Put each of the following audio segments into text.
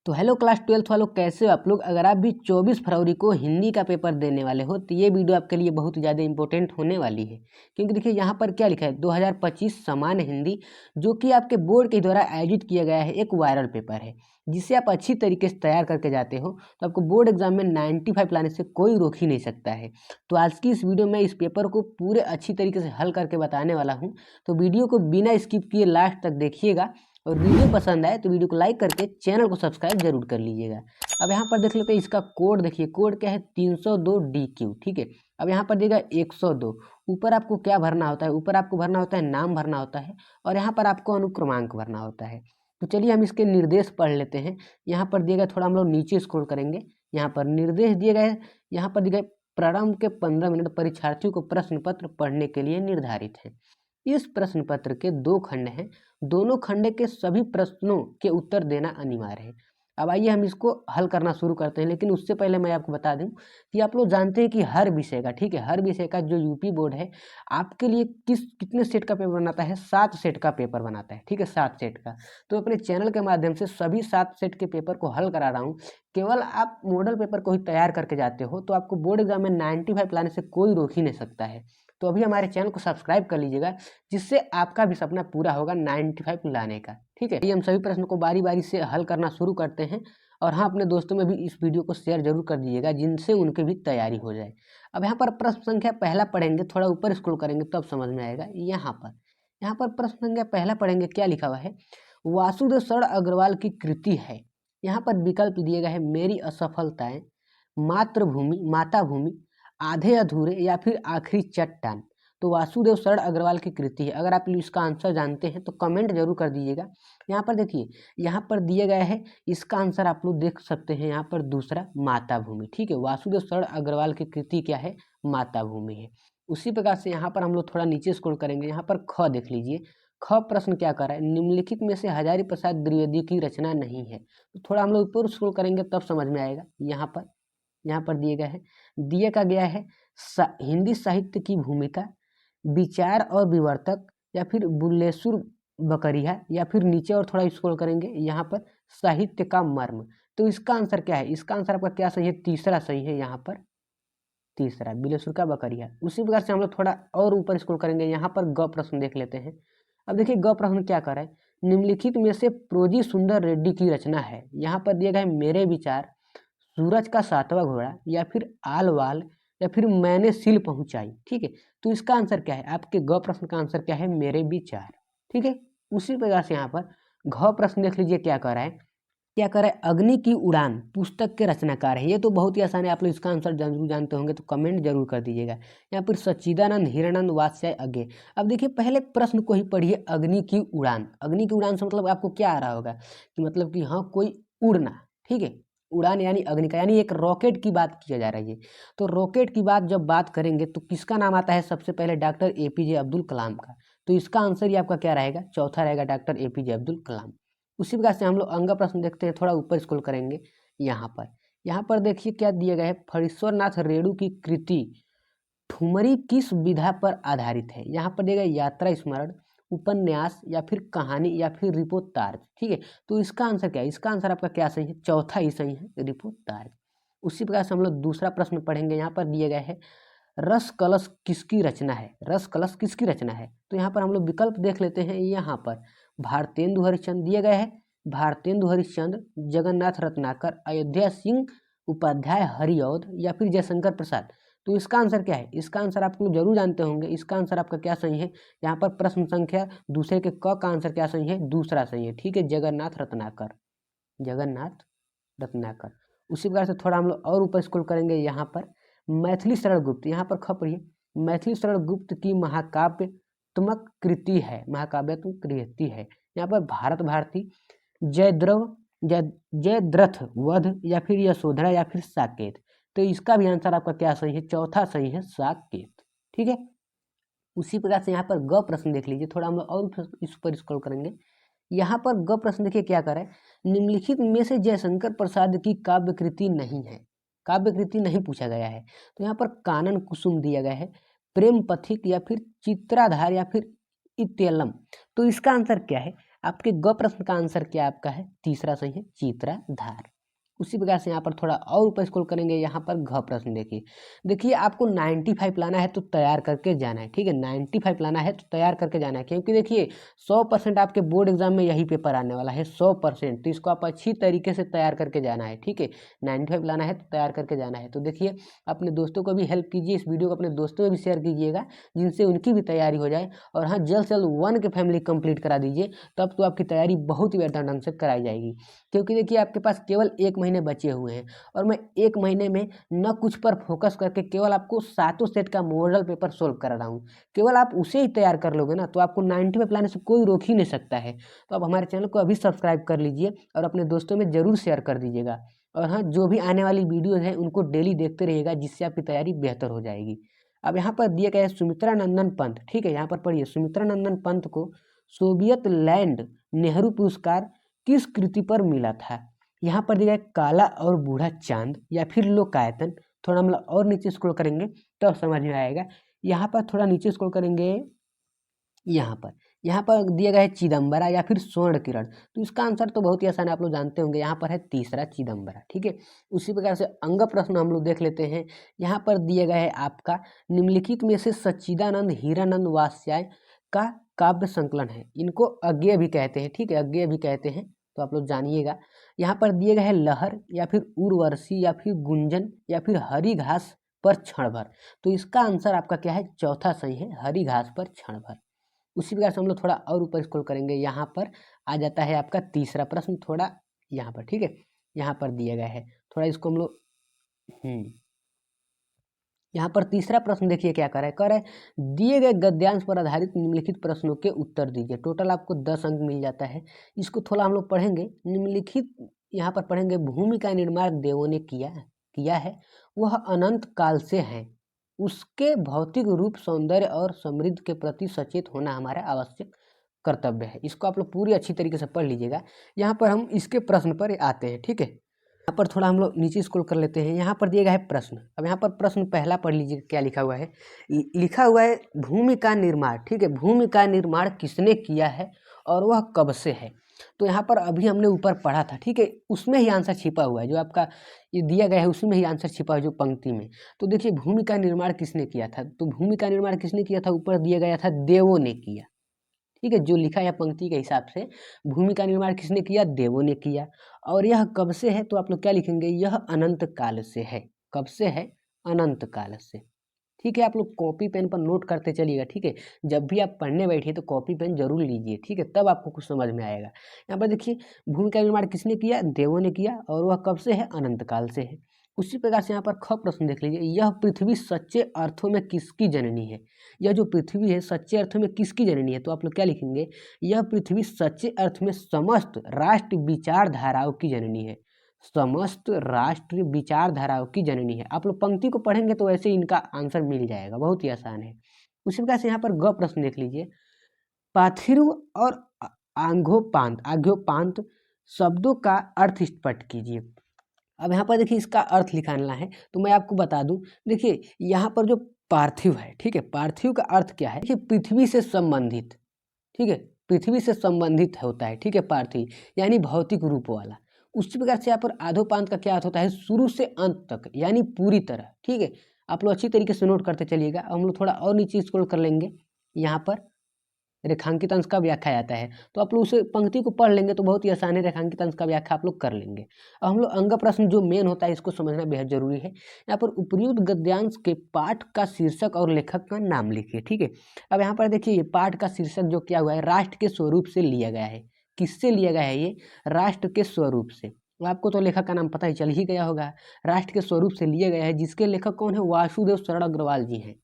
तो hello class 12th वालों, कैसे हो आप लोग। अगर आप भी 24 फरवरी को हिंदी का पेपर देने वाले हो तो ये वीडियो आपके लिए बहुत ज़्यादा इंपॉर्टेंट होने वाली है। क्योंकि देखिए यहाँ पर क्या लिखा है, 2025 सामान्य हिंदी, जो कि आपके बोर्ड के द्वारा आयोजित किया गया है, एक वायरल पेपर है जिसे आप अच्छी तरीके से तैयार करके जाते हो तो आपको बोर्ड एग्जाम में 95 लाने से कोई रोक ही नहीं सकता है। तो आज की इस वीडियो में इस पेपर को पूरे अच्छी तरीके से हल करके बताने वाला हूँ। तो वीडियो को बिना स्किप किए लास्ट तक देखिएगा और वीडियो पसंद आए तो वीडियो को लाइक करके चैनल को सब्सक्राइब जरूर कर लीजिएगा। अब यहाँ पर देख लेते हैं इसका कोड। देखिए कोड क्या है, 302DQ। ठीक है, अब यहाँ पर देगा 102। ऊपर आपको क्या भरना होता है, ऊपर आपको भरना होता है नाम भरना होता है और यहाँ पर आपको अनुक्रमांक भरना होता है। तो चलिए हम इसके निर्देश पढ़ लेते हैं। यहाँ पर दिए गए, थोड़ा हम लोग नीचे स्क्रॉल करेंगे, यहाँ पर निर्देश दिए गए। यहाँ पर दिए गए प्रारंभ के 15 मिनट परीक्षार्थियों को प्रश्न पत्र पढ़ने के लिए निर्धारित है। इस प्रश्न पत्र के 2 खंड हैं, दोनों खंड के सभी प्रश्नों के उत्तर देना अनिवार्य है। अब आइए हम इसको हल करना शुरू करते हैं, लेकिन उससे पहले मैं आपको बता दूं कि आप लोग जानते हैं कि हर विषय का, ठीक है, हर विषय का जो यूपी बोर्ड है आपके लिए कितने सेट का पेपर बनाता है, 7 सेट का पेपर बनाता है। ठीक है, 7 सेट का। तो अपने चैनल के माध्यम से सभी 7 सेट के पेपर को हल करा रहा हूँ। केवल आप मॉडल पेपर को ही तैयार करके जाते हो तो आपको बोर्ड एग्जाम में 95 लाने से कोई रोक ही नहीं सकता है। तो अभी हमारे चैनल को सब्सक्राइब कर लीजिएगा, जिससे आपका भी सपना पूरा होगा 95 लाने का। ठीक है, ये हम सभी प्रश्नों को बारी बारी से हल करना शुरू करते हैं। और हाँ, अपने दोस्तों में भी इस वीडियो को शेयर जरूर कर दीजिएगा, जिनसे उनके भी तैयारी हो जाए। अब यहाँ पर प्रश्न संख्या पहला पढ़ेंगे, थोड़ा ऊपर स्क्रॉल करेंगे तब समझ में आएगा। यहाँ पर प्रश्न संख्या पहला पढ़ेंगे, क्या लिखा हुआ है, वासुदेव शरण अग्रवाल की कृति है। यहाँ पर विकल्प दिए गए हैं, मेरी असफलताएं, मातृभूमि, माता भूमि, आधे अधूरे या फिर आखिरी चट्टान। तो वासुदेव शरण अग्रवाल की कृति है। अगर आप इसका आंसर जानते हैं तो कमेंट जरूर कर दीजिएगा। यहाँ पर देखिए, यहाँ पर दिया गया है, इसका आंसर आप लोग देख सकते हैं। यहाँ पर दूसरा माता भूमि। ठीक है, वासुदेव शरण अग्रवाल की कृति क्या है, माता भूमि है। उसी प्रकार से यहाँ पर हम लोग थोड़ा नीचे स्क्रॉल करेंगे, यहाँ पर ख देख लीजिए। ख प्रश्न क्या कर रहा है, निम्नलिखित में से हजारी प्रसाद द्विवेदी की रचना नहीं है। तो थोड़ा हम लोग ऊपर स्क्रॉल करेंगे तब समझ में आएगा। यहाँ पर दिए गया है, गया है हिंदी साहित्य की भूमिका, विचार और विवर्तक, या फिर बुल्लेसुर बकरिया, या फिर नीचे और थोड़ा स्क्रॉल करेंगे, यहाँ पर साहित्य का मर्म। तो इसका आंसर क्या है, इसका आंसर आपका क्या सही है, तीसरा सही है। यहाँ पर तीसरा बिलेसुर का बकरिया। उसी प्रकार से हम लोग थोड़ा और ऊपर स्क्रॉल करेंगे, यहाँ पर ग प्रश्न देख लेते हैं। अब देखिए ग प्रश्न क्या कर रहा है, निम्नलिखित में से प्रोजी सुंदर रेड्डी की रचना है। यहाँ पर दिया गया है, मेरे विचार, सूरज का 7वां घोड़ा, या फिर आल वाल, या फिर मैंने सिल पहुंचाई। ठीक है, तो इसका आंसर क्या है, आपके ग प्रश्न का आंसर क्या है, मेरे विचार। ठीक है, उसी प्रकार से यहाँ पर घ प्रश्न देख लीजिए, क्या कर रहा है, अग्नि की उड़ान पुस्तक के रचनाकार है। ये तो बहुत ही आसान है, आप लोग इसका आंसर जरूर जानते होंगे, तो कमेंट जरूर कर दीजिएगा। यहाँ पर सच्चिदानंद हिरानंद वात्स्याय अज्ञे। अब देखिए पहले प्रश्न को ही पढ़िए, अग्नि की उड़ान। अग्नि की उड़ान से मतलब आपको क्या आ रहा होगा कि मतलब कि हाँ, कोई उड़ना। ठीक है, उड़ान यानी अग्नि का, यानी एक रॉकेट की बात किया जा रही है। तो रॉकेट की जब बात करेंगे तो किसका नाम आता है, सबसे पहले डॉक्टर APJ अब्दुल कलाम का। तो इसका आंसर ही आपका क्या रहेगा, चौथा रहेगा, डॉक्टर APJ अब्दुल कलाम। उसी प्रकार से हम लोग अंग प्रश्न देखते हैं, थोड़ा ऊपर स्क्रॉल करेंगे। यहाँ पर देखिए क्या दिया गया है, फणीश्वर नाथ रेणु की कृति ठुमरी किस विधा पर आधारित है। यहाँ पर दिया गया यात्रा स्मरण, उपन्यास, या फिर कहानी, या फिर रिपोर्तार्ज। ठीक है, तो इसका आंसर क्या है, इसका आंसर आपका क्या सही है, चौथा ही सही है, रिपोर्तार्ज। उसी प्रकार से हम लोग दूसरा प्रश्न पढ़ेंगे। यहाँ पर दिया गया है, रस कलश किसकी रचना है, रस कलश किसकी रचना है। तो यहाँ पर हम लोग विकल्प देख लेते हैं। यहाँ पर भारतेंदु हरिश्चंद्र दिया गया है, भारतेंदु हरिश्चंद्र, जगन्नाथ रत्नाकर, अयोध्या सिंह उपाध्याय हरिऔध, या फिर जयशंकर प्रसाद। तो इसका आंसर क्या है, इसका आंसर आप लोग जरूर जानते होंगे। इसका आंसर आपका क्या सही है, यहाँ पर प्रश्न संख्या दूसरे के क का आंसर क्या सही है, दूसरा सही है। ठीक है, जगन्नाथ रत्नाकर, जगन्नाथ रत्नाकर। उसी प्रकार से थोड़ा हम लोग और ऊपर स्क्रॉल करेंगे। यहाँ पर मैथिली शरण गुप्त, यहाँ पर पढ़िए, मैथिली शरण गुप्त की महाकाव्यात्मक कृति है, महाकाव्यात्मक कृति है। यहाँ पर भारत भारती, जयद्रथ वध, या फिर यशोधरा, या फिर साकेत। तो इसका भी आंसर आपका क्या सही है, चौथा सही है, साकेत। ठीक है, उसी प्रकार से यहाँ पर ग प्रश्न देख लीजिए, थोड़ा हम लोग और इस पर स्क्रॉल करेंगे। यहाँ पर ग प्रश्न देखिए क्या कर रहा है, निम्नलिखित में से जयशंकर प्रसाद की काव्य कृति नहीं है, काव्य कृति नहीं पूछा गया है। तो यहाँ पर कानन कुसुम दिया गया है, प्रेम पथिक, या फिर चित्राधार, या फिर इत्यलम। तो इसका आंसर क्या है, आपके ग प्रश्न का आंसर क्या आपका है? तीसरा सही है, चित्राधार। उसी प्रकार से यहाँ पर थोड़ा और ऊपर स्क्रॉल करेंगे, यहाँ पर घ प्रश्न देखिए। देखिए आपको 95 लाना है तो तैयार करके जाना है, ठीक है। 95 लाना है तो तैयार करके जाना है, क्योंकि देखिए 100% आपके बोर्ड एग्जाम में यही पेपर आने वाला है, 100%। तो इसको आप अच्छी तरीके से तैयार करके जाना है, ठीक है। 95 लाना है तो तैयार करके जाना है। तो देखिए अपने दोस्तों को भी हेल्प कीजिए, इस वीडियो को अपने दोस्तों में भी शेयर कीजिएगा, जिनसे उनकी भी तैयारी हो जाए। और हाँ, जल्द से जल्द 1 के फैमिली कंप्लीट करा दीजिए, तब तो आपकी तैयारी बहुत ही बेहतर ढंग से कराई जाएगी। क्योंकि देखिए आपके पास केवल 1 महीने बचे हुए हैं, और मैं 1 महीने में न कुछ पर फोकस करके केवल आपको 7 सेट का मॉडल पेपर सोल्व कर रहा हूँ। केवल आप उसे ही तैयार कर लोगे ना, तो आपको 95 लाने से कोई रोक ही नहीं सकता है। तो आप हमारे चैनल को अभी सब्सक्राइब कर लीजिए और अपने दोस्तों में ज़रूर शेयर कर दीजिएगा। और हाँ, जो भी आने वाली वीडियोज़ हैं उनको डेली देखते रहिएगा, जिससे आपकी तैयारी बेहतर हो जाएगी। अब यहाँ पर दिया गया है सुमित्रा नंदन पंत, ठीक है। यहाँ पर पढ़िए, सुमित्रा नंदन पंत को सोवियत लैंड नेहरू पुरस्कार किस कृति पर मिला था? यहाँ पर दिया है काला और बूढ़ा चांद या फिर लोकायतन। थोड़ा मतलब और नीचे स्क्रॉल करेंगे तब समझ में आएगा। यहाँ पर थोड़ा नीचे स्क्रॉल करेंगे, यहाँ पर दिया गया है चिदम्बरा या फिर स्वर्ण किरण। तो इसका आंसर तो बहुत ही आसान है, आप लोग जानते होंगे। यहाँ पर है तीसरा चिदम्बरा, ठीक है। उसी प्रकार से अंग प्रश्न हम लोग देख लेते हैं। यहाँ पर दिया गया है आपका निम्नलिखित में से सच्चिदानंद हीरानंद वात्स्यायन का काव्य संकलन है। इनको अज्ञेय भी कहते हैं, ठीक है, अज्ञेय भी कहते हैं, तो आप लोग जानिएगा। यहाँ पर दिए गए हैं लहर या फिर उर्वशी या फिर गुंजन या फिर हरी घास पर क्षण भर। तो इसका आंसर आपका क्या है? चौथा सही है, हरी घास पर क्षण भर। उसी प्रकार से हम लोग थोड़ा और ऊपर स्क्रॉल करेंगे, यहाँ पर आ जाता है आपका तीसरा प्रश्न, थोड़ा यहाँ पर, ठीक है। यहाँ पर दिया गया है, थोड़ा इसको हम लोग यहाँ पर तीसरा प्रश्न देखिए क्या कह रहा है दिए गए गद्यांश पर आधारित निम्नलिखित प्रश्नों के उत्तर दीजिए। टोटल आपको 10 अंक मिल जाता है। इसको थोड़ा हम लोग पढ़ेंगे। निम्नलिखित यहाँ पर पढ़ेंगे, भूमि का निर्माण देवों ने किया है, वह अनंत काल से है, उसके भौतिक रूप, सौंदर्य और समृद्धि के प्रति सचेत होना हमारा आवश्यक कर्तव्य है। इसको आप लोग पूरी अच्छी तरीके से पढ़ लीजिएगा। यहाँ पर हम इसके प्रश्न पर आते हैं, ठीक है। यहाँ पर थोड़ा हम लोग नीचे स्क्रॉल कर लेते हैं। यहाँ पर दिया गया है प्रश्न। अब यहाँ पर प्रश्न पहला पढ़ लीजिए क्या लिखा हुआ है। लिखा हुआ है भूमि का निर्माण, ठीक है। भूमि का निर्माण किसने किया है और वह कब से है? तो यहाँ पर अभी हमने ऊपर पढ़ा था, ठीक है, उसमें ही आंसर छिपा हुआ है। जो आपका ये दिया गया है उसी में ही आंसर छिपा हुआ है, जो पंक्ति में। तो देखिए भूमि का निर्माण किसने किया था, तो भूमि का निर्माण किसने किया था, ऊपर दिया गया था देवों ने किया, ठीक है। जो लिखा है पंक्ति के हिसाब से, भूमि का निर्माण किसने किया? देवों ने किया। और यह कब से है, तो आप लोग क्या लिखेंगे? यह अनंत काल से है। कब से है? अनंत काल से, ठीक है। आप लोग कॉपी पेन पर नोट करते चलिएगा, ठीक है। जब भी आप पढ़ने बैठिए तो कॉपी पेन जरूर लीजिए, ठीक है, तब आपको कुछ समझ में आएगा। यहाँ पर देखिए भूमि का निर्माण किसने किया? देवों ने किया। और वह कब से है? अनंत काल से है। उसी प्रकार से यहाँ पर ख प्रश्न देख लीजिए, यह पृथ्वी सच्चे अर्थों में किसकी जननी है? यह जो पृथ्वी है सच्चे अर्थों में किसकी जननी है? तो आप लोग क्या लिखेंगे? यह पृथ्वी सच्चे अर्थ में समस्त राष्ट्र विचारधाराओं की जननी है। समस्त राष्ट्र विचारधाराओं की जननी है। आप लोग पंक्ति को पढ़ेंगे तो वैसे इनका आंसर मिल जाएगा, बहुत ही आसान है। उसी प्रकार से यहाँ पर ग प्रश्न देख लीजिए, पाथिरु और आघ्योपांत शब्दों का अर्थ स्पष्ट कीजिए। अब यहाँ पर देखिए इसका अर्थ लिखाना है, तो मैं आपको बता दूं। देखिए यहाँ पर जो पार्थिव है, ठीक है, पार्थिव का अर्थ क्या है? देखिए पृथ्वी से संबंधित, ठीक है, पृथ्वी से संबंधित होता है, ठीक है, पार्थिव यानी भौतिक रूप वाला। उसी प्रकार से यहाँ पर आधोपांत का क्या अर्थ होता है? शुरू से अंत तक यानी पूरी तरह, ठीक है। आप लोग अच्छी तरीके से नोट करते चलिएगा। हम लोग थोड़ा और नीचे स्क्रॉल कर लेंगे, यहाँ पर रेखांकित अंश का व्याख्या आता है, तो आप लोग उसे पंक्ति को पढ़ लेंगे तो बहुत ही आसान है, रेखांकित अंश का व्याख्या आप लोग कर लेंगे। अब हम लोग अंग प्रश्न जो मेन होता है इसको समझना बेहद जरूरी है। यहाँ पर उपयुक्त गद्यांश के पाठ का शीर्षक और लेखक का नाम लिखिए, ठीक है। अब यहाँ पर देखिए ये पाठ का शीर्षक जो क्या हुआ है, राष्ट्र के स्वरूप से लिया गया है। किससे लिया गया है? ये राष्ट्र के स्वरूप से। आपको तो लेखक का नाम पता ही चल ही गया होगा। राष्ट्र के स्वरूप से लिया गया है, जिसके लेखक कौन है? वासुदेव शरण अग्रवाल जी हैं।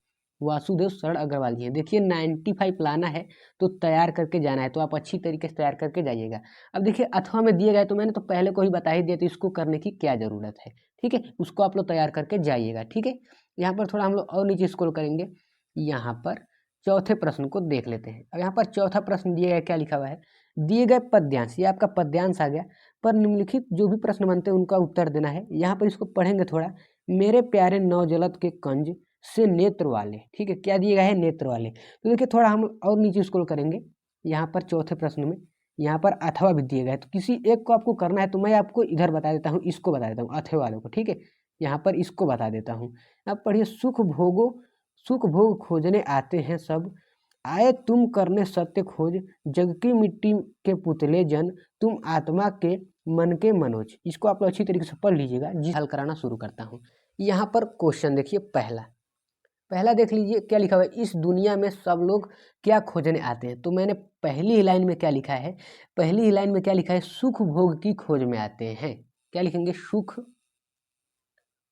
वासुदेव शरण अग्रवाल जी हैं। देखिए 95 लाना है तो तैयार करके जाना है, तो आप अच्छी तरीके से तैयार करके जाइएगा। अब देखिए अथवा में दिए गए, तो मैंने तो पहले को ही बता ही दिया, तो इसको करने की क्या ज़रूरत है, ठीक है। उसको आप लोग तैयार करके जाइएगा, ठीक है। यहाँ पर थोड़ा हम लोग और नीचे स्क्रॉल करेंगे, यहाँ पर चौथे प्रश्न को देख लेते हैं। अब यहाँ पर चौथा प्रश्न दिया गया, क्या लिखा हुआ है? दिए गए पद्यांश, ये आपका पद्यांश आ गया, पर निम्नलिखित जो भी प्रश्न बनते हैं उनका उत्तर देना है। यहाँ पर इसको पढ़ेंगे थोड़ा, मेरे प्यारे नवजलद के कंज से नेत्र वाले, ठीक है, क्या दिया गया है? नेत्र वाले। तो देखिए थोड़ा हम और नीचे स्क्रॉल करेंगे, यहाँ पर चौथे प्रश्न में यहाँ पर अथवा भी दिया गया है, तो किसी एक को आपको करना है। तो मैं आपको इधर बता देता हूँ, इसको बता देता हूँ, अथवा वालों को, ठीक है। यहाँ पर इसको बता देता हूँ। अब पढ़िए, सुख भोग खोजने आते हैं सब, आए तुम करने सत्य खोज, जग की मिट्टी के पुतले जन, तुम आत्मा के मन के मनोज। इसको आप लोग अच्छी तरीके से पढ़ लीजिएगा। जी, हल कराना शुरू करता हूँ। यहाँ पर क्वेश्चन देखिए, पहला देख लीजिए क्या लिखा हुआ है, इस दुनिया में सब लोग क्या खोजने आते हैं। तो मैंने पहली ही लाइन में क्या लिखा है, पहली ही लाइन में क्या लिखा है, सुख भोग की खोज में आते हैं। क्या लिखेंगे, सुख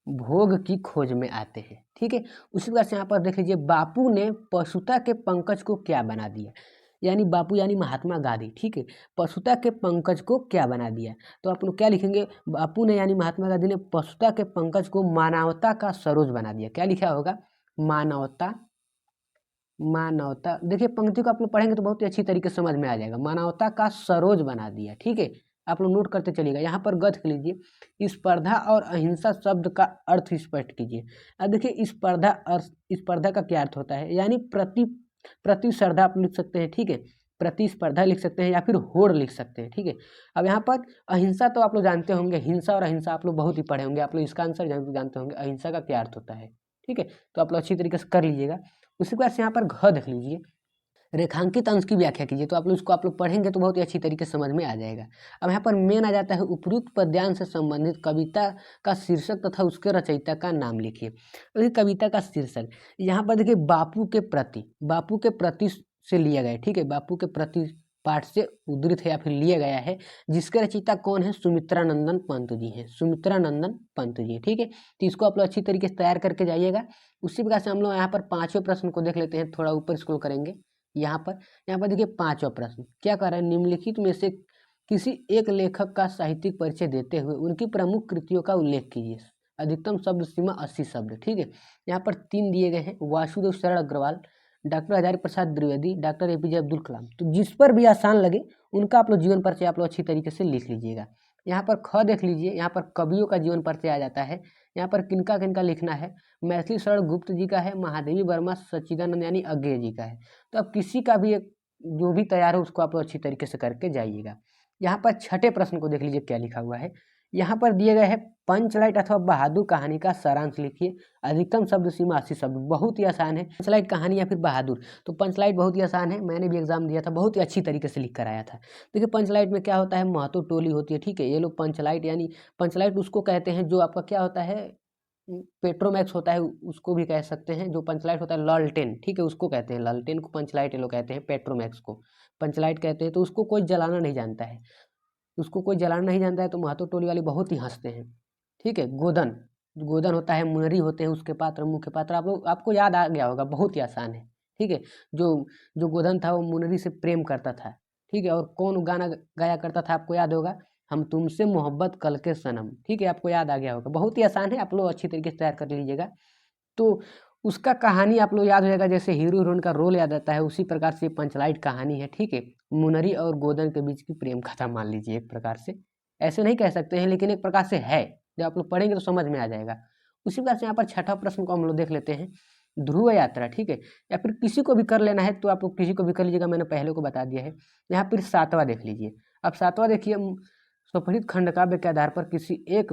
भोग की खोज में आते हैं, ठीक है। उसी प्रकार से यहाँ पर देख लीजिए, बापू ने पशुता के पंकज को क्या बना दिया। यानी बापू यानी महात्मा गांधी, ठीक है, पशुता के पंकज को क्या बना दिया। तो आप लोग क्या लिखेंगे, बापू ने यानी महात्मा गांधी ने पशुता के पंकज को मानवता का सरोज बना दिया। क्या लिखा होगा, मानवता, मानवता। देखिए पंक्ति को आप लोग पढ़ेंगे तो बहुत ही अच्छी तरीके से समझ में आ जाएगा। मानवता का सरोज बना दिया, ठीक है। आप लोग नोट करते चलिएगा। यहाँ पर गद्य के लीजिए, स्पर्धा और अहिंसा शब्द का अर्थ स्पष्ट कीजिए। अब देखिए स्पर्धा का क्या अर्थ होता है, यानी प्रतिस्पर्धा आप लिख सकते हैं, ठीक है, प्रतिस्पर्धा लिख सकते हैं, या फिर होड़ लिख सकते हैं, ठीक है। अब यहाँ पर अहिंसा तो आप लोग जानते होंगे, हिंसा और अहिंसा आप लोग बहुत ही पढ़े होंगे, आप लोग इसका आंसर जानते होंगे, अहिंसा का क्या अर्थ होता है, ठीक है। तो आप लोग अच्छी तरीके से कर लीजिएगा। उसी के बाद से यहाँ पर घ देख लीजिए, रेखांकित अंश की व्याख्या कीजिए। तो आप लोग पढ़ेंगे तो बहुत ही अच्छी तरीके से समझ में आ जाएगा। अब यहाँ पर मेन आ जाता है, उपयुक्त पद्यांश से संबंधित कविता का शीर्षक तथा उसके रचयिता का नाम लिखिए। तो कविता का शीर्षक यहाँ पर देखिए, बापू के प्रति से लिया गया है, ठीक है, बापू के प्रति पाठ से उद्धृत है या फिर लिया गया है, जिसके रचयिता कौन है, सुमित्रानंदन पंत जी हैं, सुमित्रानंदन पंत जी, ठीक है। तो इसको आप लोग अच्छी तरीके से तैयार करके जाइएगा। उसी प्रकार से हम लोग यहाँ पर पांचवें प्रश्न को देख लेते हैं, थोड़ा ऊपर स्क्रॉल करेंगे। यहाँ पर देखिए पांचवा प्रश्न क्या कर रहा है, निम्नलिखित में से किसी एक लेखक का साहित्यिक परिचय देते हुए उनकी प्रमुख कृतियों का उल्लेख कीजिए। अधिकतम शब्द सीमा 80 शब्द, ठीक है। यहाँ पर 3 दिए गए हैं, वासुदेव शरण Agarwal, doctor Hazari Prasad Dwivedi, doctor APJ Abdul Kalam. तो जिस पर भी आसान लगे उनका आप लोग जीवन परिचय आप लोग अच्छी तरीके से लिख लीजिएगा। यहाँ पर ख देख लीजिए, यहाँ पर कवियों का जीवन परिचय आ जाता है। यहाँ पर किनका किनका लिखना है, मैथिली शरण गुप्त जी का है, महादेवी वर्मा सच्चिदानंद यानी अज्ञेय जी का है। तो अब किसी का भी एक जो भी तैयार हो उसको आप लोग अच्छी तरीके से करके जाइएगा। यहाँ पर छठे प्रश्न को देख लीजिए क्या लिखा हुआ है। यहाँ पर दिए गए हैं, पंचलाइट अथवा बहादुर कहानी का सारांश लिखिए। अधिकतम शब्द सीमा 80 शब्द। बहुत ही आसान है पंचलाइट कहानी या फिर बहादुर। तो पंचलाइट बहुत ही आसान है, मैंने भी एग्जाम दिया था, बहुत ही अच्छी तरीके से लिख कर आया था। देखिए पंचलाइट में क्या होता है, महतो टोली होती है, ठीक है। ये लोग पंचलाइट यानी पंचलाइट उसको कहते हैं जो आपका क्या होता है, पेट्रोमैक्स होता है, उसको भी कह सकते हैं। जो पंचलाइट होता है लालटेन, ठीक है, उसको कहते हैं लालटेन को पंचलाइट ये लोग कहते हैं, पेट्रोमैक्स को पंचलाइट कहते हैं। तो उसको कोई जलाना नहीं जानता है, उसको कोई जलाना नहीं जानता है, तो महतो टोली वाले बहुत ही हंसते हैं, ठीक है। गोदन, गोदन होता है, मुनरी होते हैं उसके पात्र, मुख्य पात्र आप लोग आपको याद आ गया होगा, बहुत ही आसान है, ठीक है। जो जो गोदन था वो मुनरी से प्रेम करता था, ठीक है। और कौन गाना गाया करता था आपको याद होगा, हम तुमसे मोहब्बत कल के सनम, ठीक है, आपको याद आ गया होगा। बहुत ही आसान है, आप लोग अच्छी तरीके से तैयार कर लीजिएगा। तो उसका कहानी आप लोग याद हो जाएगा, जैसे हीरो हीरोइन का रोल याद आता है, उसी प्रकार से पंचलाइट कहानी है, ठीक है। मुनरी और गोदन के बीच की प्रेम कथा मान लीजिए एक प्रकार से, ऐसे नहीं कह सकते हैं लेकिन एक प्रकार से है। जब आप लोग पढ़ेंगे तो समझ में आ जाएगा। उसी प्रकार से यहाँ पर छठा प्रश्न को हम लोग देख लेते हैं, ध्रुव यात्रा, ठीक है, या फिर किसी को भी कर लेना है तो आप लोग किसी को भी कर लीजिएगा, मैंने पहले को बता दिया है। यहाँ फिर सातवां देख लीजिए। अब सातवां देखिए, स्वपठित खंड काव्य के आधार पर किसी एक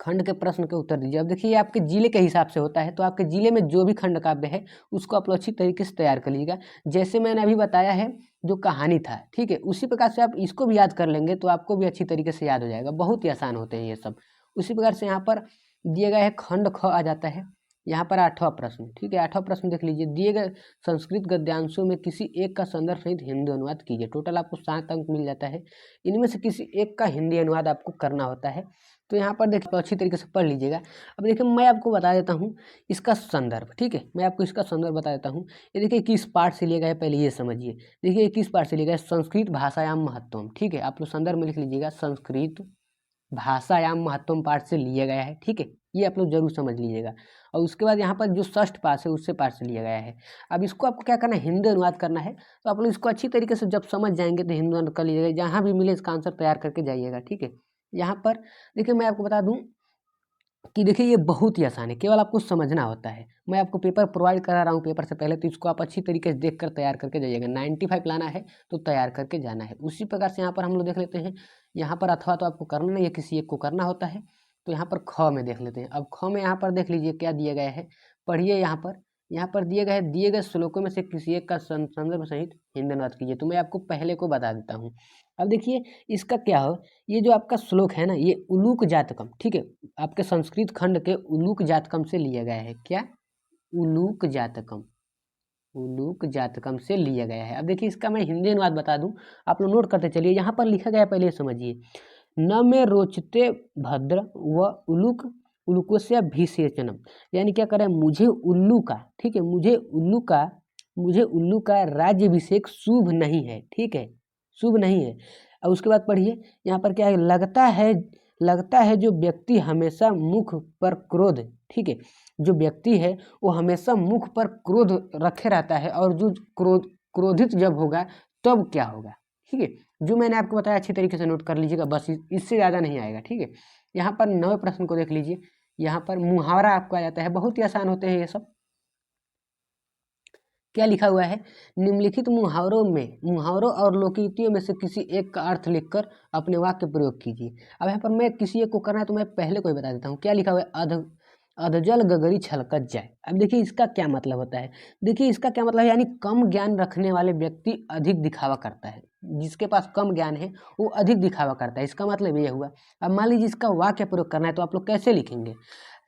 खंड के प्रश्न के उत्तर दीजिए। अब देखिए ये आपके जिले के हिसाब से होता है, तो आपके जिले में जो भी खंड काव्य है उसको आप लोग अच्छी तरीके से तैयार कर लीजिएगा। जैसे मैंने अभी बताया है जो कहानी था, ठीक है, उसी प्रकार से आप इसको भी याद कर लेंगे तो आपको भी अच्छी तरीके से याद हो जाएगा। बहुत ही आसान होते हैं ये सब। उसी प्रकार से यहाँ पर दिए गए है खंड ख आ जाता है। यहाँ पर आठवां प्रश्न, ठीक है, आठवां प्रश्न देख लीजिए, दिए गए संस्कृत गद्यांशों में किसी एक का संदर्भ सहित हिंदी अनुवाद कीजिए। टोटल आपको 7 अंक मिल जाता है, इनमें से किसी एक का हिंदी अनुवाद आपको करना होता है। तो यहाँ पर देखिए तो अच्छी तरीके से पढ़ लीजिएगा। अब देखिए मैं आपको बता देता हूँ इसका संदर्भ, ठीक है, मैं आपको इसका संदर्भ बता देता हूँ। ये देखिए किस पाठ से लिया गया है, पहले ये समझिए। देखिए किस पाठ से लिया गया है, संस्कृत भाषायाम महत्वम, ठीक है, आप लोग संदर्भ में लिख लीजिएगा, संस्कृत भाषायाम महत्वम पाठ से लिया गया है, ठीक है, ये आप लोग जरूर समझ लीजिएगा। और उसके बाद यहाँ पर जो षष्ठ पाठ है उससे पाठ से लिया गया है। अब इसको आपको क्या करना है, हिंदी अनुवाद करना है। तो आप लोग इसको अच्छी तरीके से जब समझ जाएंगे तो हिंदी अनुवाद कर लीजिएगा, जहाँ भी मिले इसका आंसर तैयार करके जाइएगा, ठीक है। यहाँ पर देखिए मैं आपको बता दूं, कि देखिए ये बहुत ही आसान है, केवल आपको समझना होता है। मैं आपको पेपर प्रोवाइड करा रहा हूँ पेपर से पहले, तो इसको आप अच्छी तरीके से देख कर तैयार करके जाइएगा। 95 लाना है तो तैयार करके जाना है। उसी प्रकार से यहाँ पर हम लोग देख लेते हैं, यहाँ पर अथवा तो आपको करना नहीं है, किसी एक को करना होता है। तो यहाँ पर ख में देख लेते हैं। अब ख में यहाँ पर देख लीजिए क्या दिया गया है, पढ़िए। यहाँ पर दिए गए श्लोकों में से किसी एक का संदर्भ सहित हिंदी अनुवाद कीजिए। तो मैं आपको पहले को बता देता हूँ। अब देखिए इसका क्या हो, ये जो आपका श्लोक है ना, ये उलूक जातकम, ठीक है, आपके संस्कृत खंड के उलूक जातकम से लिया गया है। क्या? उलूक जातकम, उलूक जातकम से लिया गया है। अब देखिए इसका मैं हिंदी अनुवाद बता दूं, आप लोग नोट करते चलिए। यहाँ पर लिखा गया है, पहले समझिए। न में रोचते भद्र व उलूक उलूकोस्य भीषेचनम, यानी क्या करें, मुझे उल्लू का, ठीक है, मुझे उल्लू का राज्यभिषेक शुभ नहीं है, ठीक है, शुभ नहीं है। और उसके बाद पढ़िए, यहाँ पर क्या है, लगता है जो व्यक्ति हमेशा मुख पर क्रोध, ठीक है, जो व्यक्ति है वो हमेशा मुख पर क्रोध रखे रहता है, और जो क्रोधित जब होगा तब क्या होगा, ठीक है। जो मैंने आपको बताया अच्छी तरीके से नोट कर लीजिएगा, बस इससे ज़्यादा नहीं आएगा, ठीक है। यहाँ पर 9वें प्रश्न को देख लीजिए। यहाँ पर मुहावरा आपको आ जाता है, बहुत ही आसान होते हैं ये सब। क्या लिखा हुआ है, निम्नलिखित मुहावरों और लोकोक्तियों में से किसी एक का अर्थ लिखकर अपने वाक्य प्रयोग कीजिए। अब यहाँ पर मैं किसी एक को करना है तो मैं पहले को ही बता देता हूँ। क्या लिखा हुआ है, अधजल गगरी छलकत जाए। अब देखिए इसका क्या मतलब होता है, देखिए इसका क्या मतलब है, यानी कम ज्ञान रखने वाले व्यक्ति अधिक दिखावा करता है, जिसके पास कम ज्ञान है वो अधिक दिखावा करता है, इसका मतलब ये हुआ। अब मान लीजिए इसका वाक्य प्रयोग करना है तो आप लोग कैसे लिखेंगे,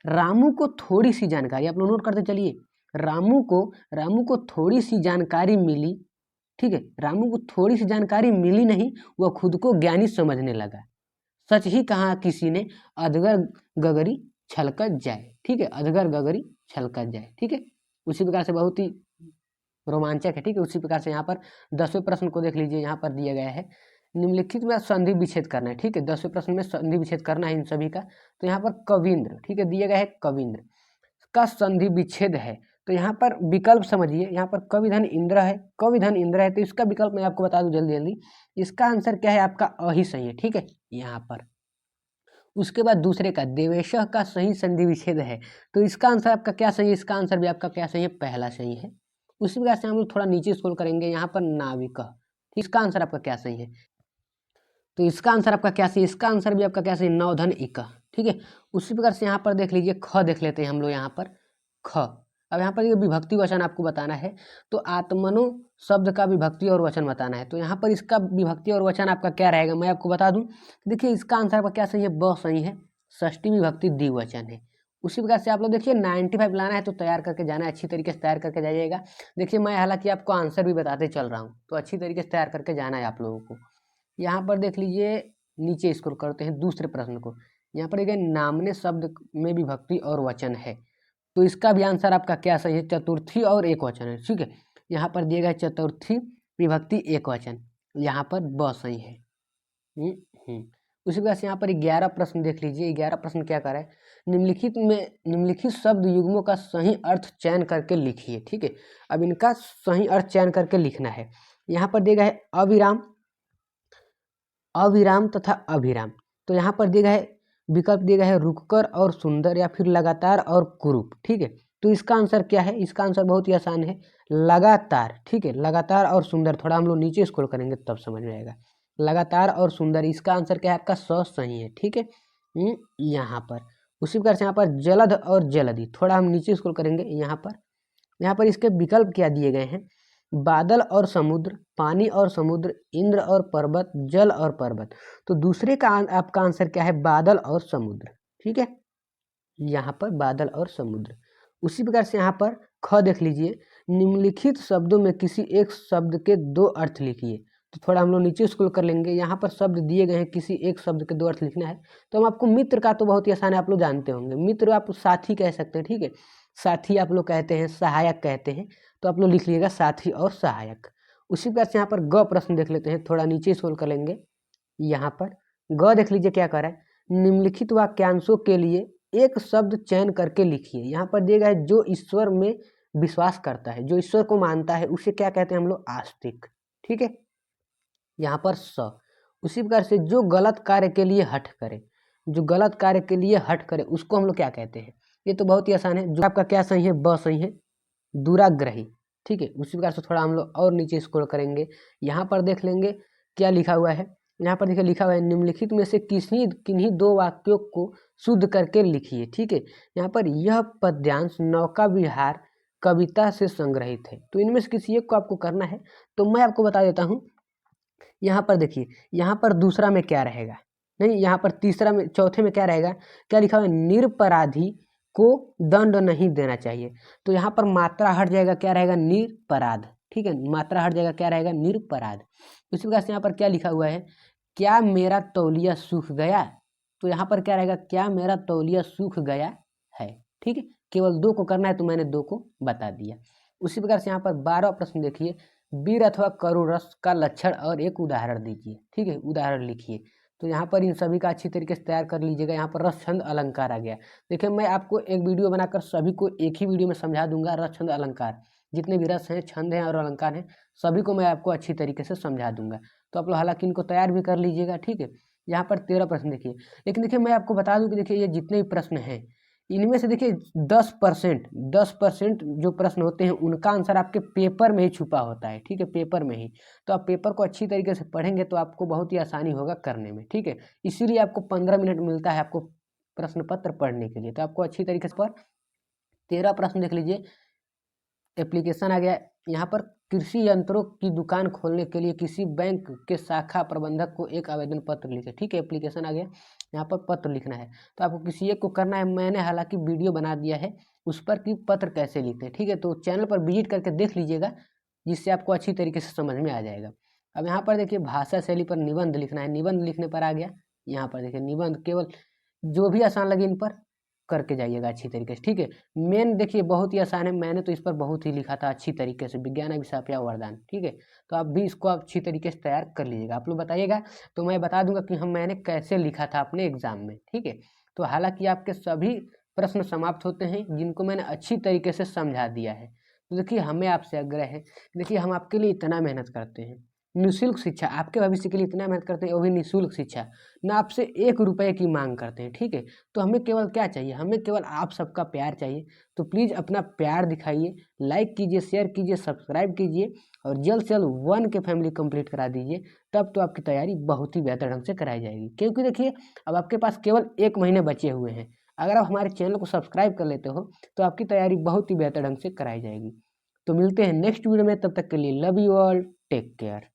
रामू को थोड़ी सी जानकारी, आप लोग नोट करते चलिए। रामू को थोड़ी सी जानकारी मिली, ठीक है, रामू को थोड़ी सी जानकारी मिली नहीं, वह खुद को ज्ञानी समझने लगा। सच ही कहा किसी ने, अधगर गगरी छलकत जाए, ठीक है, अधगर गगरी छलकत जाए, ठीक है। उसी प्रकार से बहुत ही रोमांचक है, ठीक है। उसी प्रकार से यहाँ पर 10वें प्रश्न को देख लीजिए। यहाँ पर दिया गया है, निम्नलिखित में संधि विच्छेद करना है, ठीक है, 10वें प्रश्न में संधि विच्छेद करना है इन सभी का। तो यहाँ पर कविंद्र, ठीक है, दिया गया है कविंद्र का संधि विच्छेद है। तो यहाँ पर विकल्प समझिए, यहाँ पर कविधन इंद्र है, कविधन इंद्र है, तो इसका विकल्प मैं आपको बता दूं जल्दी जल्दी। इसका आंसर क्या है, आपका अ ही सही है, ठीक है, यहाँ पर। उसके बाद दूसरे का देवेश का सही संधि विच्छेद है, तो इसका आंसर आपका क्या सही है, इसका आंसर भी आपका क्या सही है, पहला सही है। उसी प्रकार से हम लोग थोड़ा नीचे स्क्रॉल करेंगे, यहाँ पर नाविक, इसका आंसर आपका क्या सही है, तो इसका आंसर आपका क्या सही है, इसका आंसर भी आपका क्या सही है, नवधन इक, ठीक है। उसी प्रकार से यहाँ पर देख लीजिए, ख देख लेते हैं हम लोग यहाँ पर, ख। अब यहाँ पर ये विभक्ति वचन आपको बताना है, तो आत्मनो शब्द का विभक्ति और वचन बताना है। तो यहाँ पर इसका विभक्ति और वचन आपका क्या रहेगा, मैं आपको बता दूं। देखिए इसका आंसर आपका क्या सही है, ब सही है, षष्ठी विभक्ति द्विवचन है। उसी प्रकार से आप लोग देखिए 95 लाना है तो तैयार करके जाना है, अच्छी तरीके से तैयार करके जाइएगा। देखिए मैं हालांकि आपको आंसर भी बताते चल रहा हूँ, तो अच्छी तरीके से तैयार करके जाना है आप लोगों को। यहाँ पर देख लीजिए, नीचे स्क्रॉल करते हैं दूसरे प्रश्न को। यहाँ पर देखिए नामने शब्द में विभक्ति और वचन है, तो इसका भी आंसर आपका क्या सही है, चतुर्थी और एक वचन है, ठीक है। यहाँ पर दिया गया चतुर्थी विभक्ति एक वचन, यहाँ पर ब सही है। उसी वजह से यहाँ पर 11 प्रश्न देख लीजिए। 11 प्रश्न क्या कर रहा है, निम्नलिखित शब्द युग्मों का सही अर्थ चयन करके लिखिए, ठीक है। अब इनका सही अर्थ चयन करके लिखना है। यहाँ पर दिया गया है अविराम, अविराम तथा अभिराम। तो यहाँ पर दिया गया है विकल्प दिया गया है रुककर और सुंदर, या फिर लगातार और कुरूप, ठीक है। तो इसका आंसर क्या है, इसका आंसर बहुत ही आसान है, लगातार, ठीक है, लगातार और सुंदर। थोड़ा हम लोग नीचे स्क्रॉल करेंगे तब समझ में आएगा, लगातार और सुंदर। इसका आंसर क्या है, आपका स सही है, ठीक है। यहाँ पर उसी प्रकार से यहाँ पर जलद और जलधि, थोड़ा हम नीचे स्क्रॉल करेंगे। यहाँ पर इसके विकल्प क्या दिए गए हैं, बादल और समुद्र, पानी और समुद्र, इंद्र और पर्वत, जल और पर्वत। तो दूसरे का आपका आंसर क्या है, बादल और समुद्र, ठीक है, यहाँ पर बादल और समुद्र। उसी प्रकार से यहाँ पर ख देख लीजिए, निम्नलिखित शब्दों में किसी एक शब्द के दो अर्थ लिखिए। तो थोड़ा हम लोग नीचे स्क्रॉल कर लेंगे। यहाँ पर शब्द दिए गए हैं, किसी एक शब्द के दो अर्थ लिखना है। तो हम आपको मित्र का तो बहुत ही आसान है, आप लोग जानते होंगे, मित्र आप साथी कह सकते हैं, ठीक है, साथी आप लोग कहते हैं, सहायक कहते हैं। तो आप लोग लिख लीजिएगा साथी और सहायक। उसी प्रकार से यहाँ पर ग प्रश्न देख लेते हैं, थोड़ा नीचे स्क्रॉल कर लेंगे। यहाँ पर ग देख लीजिए क्या कर रहा है, निम्नलिखित वाक्यांशों के लिए एक शब्द चयन करके लिखिए। यहाँ पर दिया गया है जो ईश्वर में विश्वास करता है, जो ईश्वर को मानता है, उसे क्या कहते हैं हम लोग, आस्तिक, ठीक है। यहाँ पर स। उसी प्रकार से जो गलत कार्य के लिए हठ करे, जो गलत कार्य के लिए हट करे उसको हम लोग क्या कहते हैं। ये तो बहुत ही आसान है। जो आपका क्या सही है, ब सही है, दुराग्रही। ठीक है, उसी प्रकार से थोड़ा हम लोग और नीचे स्क्रॉल करेंगे, यहाँ पर देख लेंगे क्या लिखा हुआ है। यहाँ पर देखिए लिखा हुआ है निम्नलिखित में से किन्हीं दो वाक्यों को शुद्ध करके लिखिए। ठीक है, यहाँ पर यह पद्यांश नौका विहार कविता से संग्रहित है। तो इनमें से किसी एक को आपको करना है। तो मैं आपको बता देता हूँ, यहाँ पर देखिए, यहाँ पर दूसरा में क्या रहेगा, नहीं यहाँ पर तीसरा में, चौथे में क्या रहेगा, क्या लिखा हुआ है, निरपराधी को दंड नहीं देना चाहिए। तो यहाँ पर मात्रा हट जाएगा, क्या रहेगा, निरपराध। ठीक है, मात्रा हट जाएगा, क्या रहेगा, निरपराध। इसी प्रकार से यहाँ पर क्या लिखा हुआ है, क्या मेरा तौलिया सूख गया। तो यहाँ पर क्या रहेगा, क्या मेरा तौलिया सूख गया है। ठीक है, केवल दो को करना है, तो मैंने दो को बता दिया। उसी प्रकार से यहाँ पर 12वां प्रश्न देखिए, वीर अथवा करुण रस का लक्षण और एक उदाहरण दीजिए। ठीक है, उदाहरण लिखिए। तो यहाँ पर इन सभी का अच्छी तरीके से तैयार कर लीजिएगा। यहाँ पर रस छंद अलंकार आ गया। देखिए मैं आपको एक वीडियो बनाकर सभी को एक ही वीडियो में समझा दूंगा। रस छंद अलंकार, जितने भी रस हैं, छंद हैं और अलंकार हैं, सभी को मैं आपको अच्छी तरीके से समझा दूंगा। तो आप लोग हालांकि इनको तैयार भी कर लीजिएगा। ठीक है, यहाँ पर 13 प्रश्न देखिए। लेकिन देखिए मैं आपको बता दूं कि देखिए ये जितने भी प्रश्न हैं, इनमें से देखिए 10% जो प्रश्न होते हैं उनका आंसर आपके पेपर में ही छुपा होता है। ठीक है, पेपर में ही। तो आप पेपर को अच्छी तरीके से पढ़ेंगे तो आपको बहुत ही आसानी होगा करने में। ठीक है, इसीलिए आपको 15 मिनट मिलता है आपको प्रश्न पत्र पढ़ने के लिए। तो आपको अच्छी तरीके से 13 प्रश्न देख लीजिए। एप्लीकेशन आ गया। यहाँ पर कृषि यंत्रों की दुकान खोलने के लिए किसी बैंक के शाखा प्रबंधक को एक आवेदन पत्र लिखे। ठीक है, एप्लीकेशन आ गया, यहाँ पर पत्र लिखना है। तो आपको किसी एक को करना है। मैंने हालांकि वीडियो बना दिया है उस पर कि पत्र कैसे लिखते हैं। ठीक है, तो चैनल पर विजिट करके देख लीजिएगा, जिससे आपको अच्छी तरीके से समझ में आ जाएगा। अब यहाँ पर देखिए भाषा शैली पर निबंध लिखना है। निबंध लिखने पर आ गया, यहाँ पर देखिए निबंध केवल जो भी आसान लगे इन पर करके जाइएगा अच्छी तरीके से। ठीक है, मेन देखिए बहुत ही आसान है। मैंने तो इस पर बहुत ही लिखा था अच्छी तरीके से, विज्ञान अभिशाप या वरदान। ठीक है, तो आप भी इसको अच्छी तरीके से तैयार कर लीजिएगा। आप लोग बताइएगा तो मैं बता दूंगा कि मैंने कैसे लिखा था अपने एग्जाम में। ठीक है, तो हालांकि आपके सभी प्रश्न समाप्त होते हैं जिनको मैंने अच्छी तरीके से समझा दिया है। तो देखिए हमें आपसे आग्रह है, देखिए हम आपके लिए इतना मेहनत करते हैं, निःशुल्क शिक्षा, आपके भविष्य के लिए इतना मेहनत करते हैं, वो भी निःशुल्क शिक्षा, ना आपसे 1 रुपये की मांग करते हैं। ठीक है, तो हमें केवल क्या चाहिए, हमें केवल आप सबका प्यार चाहिए। तो प्लीज़ अपना प्यार दिखाइए, लाइक कीजिए, शेयर कीजिए, सब्सक्राइब कीजिए और जल्द से जल्द 1 के फैमिली कंप्लीट करा दीजिए। तब तो आपकी तैयारी बहुत ही बेहतर ढंग से कराई जाएगी। क्योंकि देखिए अब आपके पास केवल 1 महीने बचे हुए हैं। अगर आप हमारे चैनल को सब्सक्राइब कर लेते हो तो आपकी तैयारी बहुत ही बेहतर ढंग से कराई जाएगी। तो मिलते हैं नेक्स्ट वीडियो में, तब तक के लिए love you all, take care.